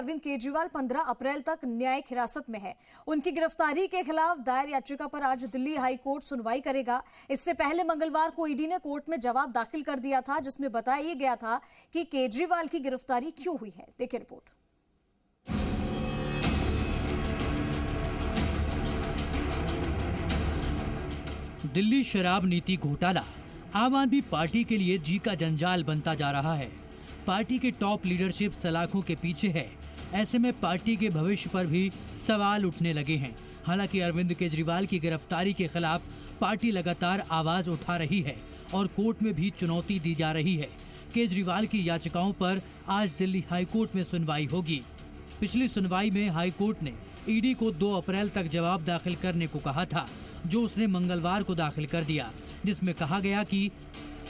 अरविंद केजरीवाल 15 अप्रैल तक न्यायिक हिरासत में है। उनकी गिरफ्तारी के खिलाफ दायर याचिका पर आज दिल्ली हाई कोर्ट सुनवाई करेगा। इससे पहले मंगलवार को ईडी ने कोर्ट में जवाब दाखिल कर दिया था, जिसमें बताया गया था कि केजरीवाल की गिरफ्तारी क्यों हुई है। देखिए रिपोर्ट। दिल्ली शराब नीति घोटाला आम आदमी पार्टी के लिए जी का जंजाल बनता जा रहा है। पार्टी के टॉप लीडरशिप सलाखों के पीछे है। ऐसे में पार्टी के भविष्य पर भी सवाल उठने लगे हैं। हालांकि अरविंद केजरीवाल की गिरफ्तारी के खिलाफ पार्टी लगातार आवाज उठा रही है और कोर्ट में भी चुनौती दी जा रही है। केजरीवाल की याचिकाओं पर आज दिल्ली हाईकोर्ट में सुनवाई होगी। पिछली सुनवाई में हाईकोर्ट ने ईडी को 2 अप्रैल तक जवाब दाखिल करने को कहा था, जो उसने मंगलवार को दाखिल कर दिया, जिसमें कहा गया कि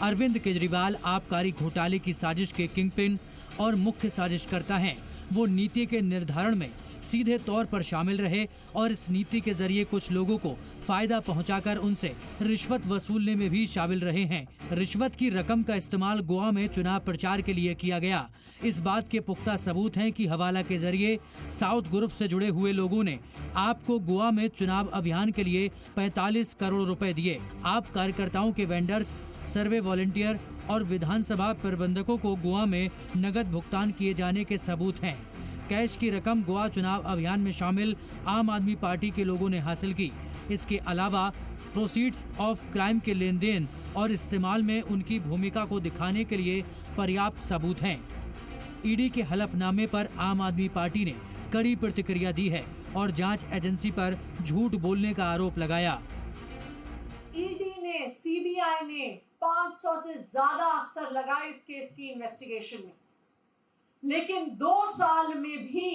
अरविंद केजरीवाल आबकारी घोटाले की साजिश के किंगपिन और मुख्य साजिशकर्ता हैं। वो नीति के निर्धारण में सीधे तौर पर शामिल रहे और इस नीति के जरिए कुछ लोगों को फायदा पहुंचाकर उनसे रिश्वत वसूलने में भी शामिल रहे हैं। रिश्वत की रकम का इस्तेमाल गोवा में चुनाव प्रचार के लिए किया गया। इस बात के पुख्ता सबूत हैं कि हवाला के जरिए साउथ ग्रुप से जुड़े हुए लोगों ने आपको गोवा में चुनाव अभियान के लिए 45 करोड़ रुपए दिए। आप कार्यकर्ताओं के वेंडर्स, सर्वे वॉलंटियर और विधानसभा प्रबंधकों को गोवा में नगद भुगतान किए जाने के सबूत हैं। कैश की रकम गोवा चुनाव अभियान में शामिल आम आदमी पार्टी के लोगों ने हासिल की। इसके अलावा प्रोसीड्स ऑफ क्राइम के लेन देन और इस्तेमाल में उनकी भूमिका को दिखाने के लिए पर्याप्त सबूत हैं। ईडी के हलफनामे पर आम आदमी पार्टी ने कड़ी प्रतिक्रिया दी है और जांच एजेंसी पर झूठ बोलने का आरोप लगाया। ईडी ने, सीबीआई ने 500 से ज्यादा अफसर लगाए इस केस की इन्वेस्टिगेशन में, लेकिन 2 साल में भी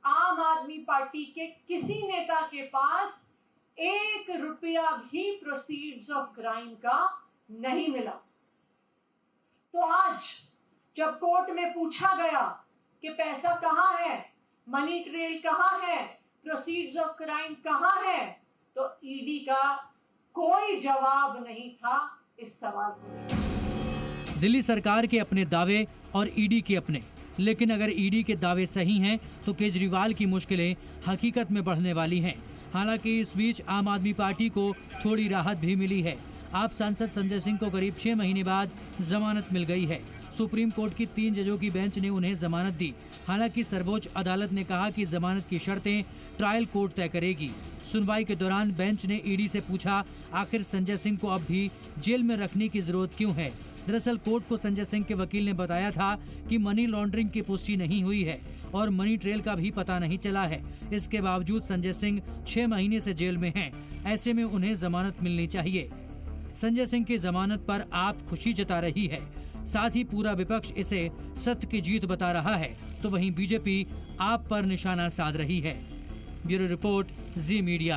आम आदमी पार्टी के किसी नेता के पास 1 रुपया भी प्रोसीड्स ऑफ क्राइम का नहीं मिला। तो आज जब कोर्ट में पूछा गया कि पैसा कहां है, मनी ट्रेल कहां है, प्रोसीड्स ऑफ क्राइम कहां है, तो ईडी का कोई जवाब नहीं था इस सवाल को। दिल्ली सरकार के अपने दावे और ईडी के अपने, लेकिन अगर ईडी के दावे सही हैं तो केजरीवाल की मुश्किलें हकीकत में बढ़ने वाली हैं। हालांकि इस बीच आम आदमी पार्टी को थोड़ी राहत भी मिली है। आप सांसद संजय सिंह को करीब 6 महीने बाद जमानत मिल गई है। सुप्रीम कोर्ट की 3 जजों की बेंच ने उन्हें जमानत दी। हालांकि सर्वोच्च अदालत ने कहा कि जमानत की शर्तें ट्रायल कोर्ट तय करेगी। सुनवाई के दौरान बेंच ने ईडी से पूछा, आखिर संजय सिंह को अब भी जेल में रखने की जरूरत क्यों है। दरअसल कोर्ट को संजय सिंह के वकील ने बताया था कि मनी लॉन्ड्रिंग की पुष्टि नहीं हुई है और मनी ट्रेल का भी पता नहीं चला है। इसके बावजूद संजय सिंह 6 महीने से जेल में हैं। ऐसे में उन्हें जमानत मिलनी चाहिए। संजय सिंह की जमानत पर आप खुशी जता रही है, साथ ही पूरा विपक्ष इसे सत्य की जीत बता रहा है, तो वहीं बीजेपी आप पर निशाना साध रही है। ब्यूरो रिपोर्ट, जी मीडिया।